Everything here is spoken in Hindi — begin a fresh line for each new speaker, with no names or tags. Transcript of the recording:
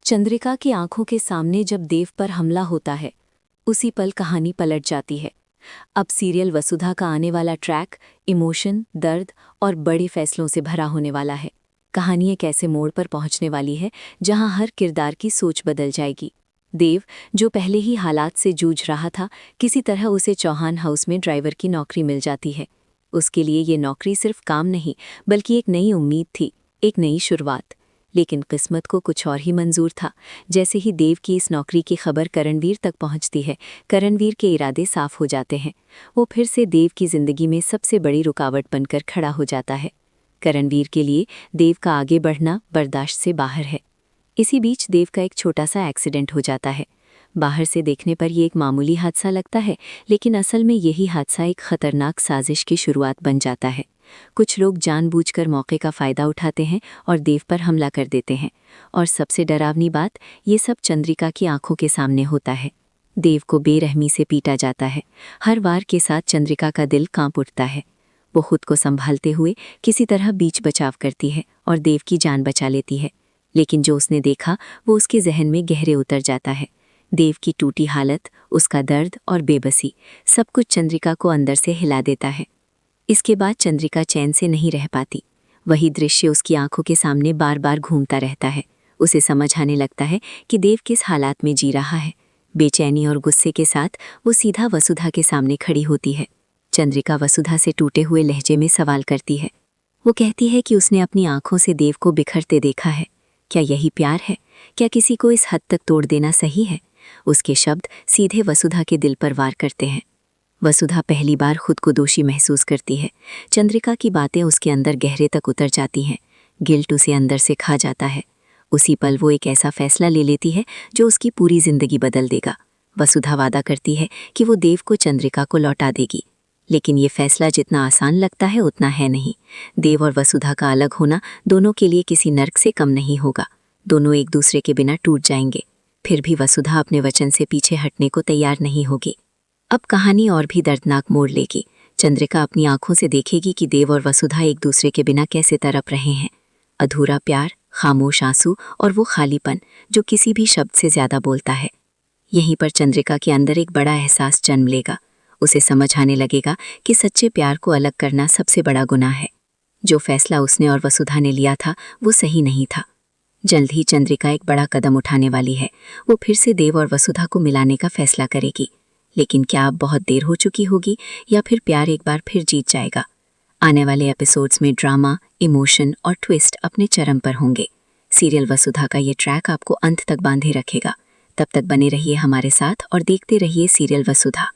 चंद्रिका की आंखों के सामने जब देव पर हमला होता है, उसी पल कहानी पलट जाती है। अब सीरियल वसुधा का आने वाला ट्रैक इमोशन, दर्द और बड़े फैसलों से भरा होने वाला है। कहानी एक ऐसे मोड़ पर पहुंचने वाली है जहां हर किरदार की सोच बदल जाएगी। देव, जो पहले ही हालात से जूझ रहा था, किसी तरह उसे चौहान हाउस में ड्राइवर की नौकरी मिल जाती है। उसके लिए ये नौकरी सिर्फ काम नहीं, बल्कि एक नई उम्मीद थी, एक नई शुरुआत। लेकिन किस्मत को कुछ और ही मंजूर था। जैसे ही देव की इस नौकरी की खबर करणवीर तक पहुंचती है, करणवीर के इरादे साफ हो जाते हैं। वो फिर से देव की जिंदगी में सबसे बड़ी रुकावट बनकर खड़ा हो जाता है। करणवीर के लिए देव का आगे बढ़ना बर्दाश्त से बाहर है। इसी बीच देव का एक छोटा सा एक्सीडेंट हो जाता है। बाहर से देखने पर ये एक मामूली हादसा लगता है, लेकिन असल में यही हादसा एक खतरनाक साजिश की शुरुआत बन जाता है। कुछ लोग जानबूझकर मौके का फ़ायदा उठाते हैं और देव पर हमला कर देते हैं। और सबसे डरावनी बात, ये सब चंद्रिका की आंखों के सामने होता है। देव को बेरहमी से पीटा जाता है। हर वार के साथ चंद्रिका का दिल कांप उठता है। वो खुद को संभालते हुए किसी तरह बीच बचाव करती है और देव की जान बचा लेती है। लेकिन जो उसने देखा वो उसके जहन में गहरे उतर जाता है। देव की टूटी हालत, उसका दर्द और बेबसी, सब कुछ चंद्रिका को अंदर से हिला देता है। इसके बाद चंद्रिका चैन से नहीं रह पाती। वही दृश्य उसकी आंखों के सामने बार बार घूमता रहता है। उसे समझ आने लगता है कि देव किस हालात में जी रहा है। बेचैनी और गुस्से के साथ वो सीधा वसुधा के सामने खड़ी होती है। चंद्रिका वसुधा से टूटे हुए लहजे में सवाल करती है। वो कहती है कि उसने अपनी आंखों से देव को बिखरते देखा है। क्या यही प्यार है? क्या किसी को इस हद तक तोड़ देना सही है? उसके शब्द सीधे वसुधा के दिल पर वार करते हैं। वसुधा पहली बार खुद को दोषी महसूस करती है। चंद्रिका की बातें उसके अंदर गहरे तक उतर जाती हैं। गिल्ट उसे अंदर से खा जाता है। उसी पल वो एक ऐसा फैसला ले लेती है जो उसकी पूरी जिंदगी बदल देगा। वसुधा वादा करती है कि वो देव को चंद्रिका को लौटा देगी। लेकिन ये फैसला जितना आसान लगता है उतना है नहीं। देव और वसुधा का अलग होना दोनों के लिए किसी नर्क से कम नहीं होगा। दोनों एक दूसरे के बिना टूट जाएंगे। फिर भी वसुधा अपने वचन से पीछे हटने को तैयार नहीं होगी। अब कहानी और भी दर्दनाक मोड़ लेगी। चंद्रिका अपनी आंखों से देखेगी कि देव और वसुधा एक दूसरे के बिना कैसे तड़प रहे हैं। अधूरा प्यार, खामोश आंसू और वो खालीपन जो किसी भी शब्द से ज्यादा बोलता है। यहीं पर चंद्रिका के अंदर एक बड़ा एहसास जन्म लेगा। उसे समझ आने लगेगा कि सच्चे प्यार को अलग करना सबसे बड़ा गुनाह है। जो फैसला उसने और वसुधा ने लिया था वो सही नहीं था। जल्द ही चंद्रिका एक बड़ा कदम उठाने वाली है। वो फिर से देव और वसुधा को मिलाने का फैसला करेगी। लेकिन क्या अब बहुत देर हो चुकी होगी या फिर प्यार एक बार फिर जीत जाएगा? आने वाले एपिसोड्स में ड्रामा, इमोशन और ट्विस्ट अपने चरम पर होंगे। सीरियल वसुधा का ये ट्रैक आपको अंत तक बांधे रखेगा। तब तक बने रहिए हमारे साथ और देखते रहिए सीरियल वसुधा।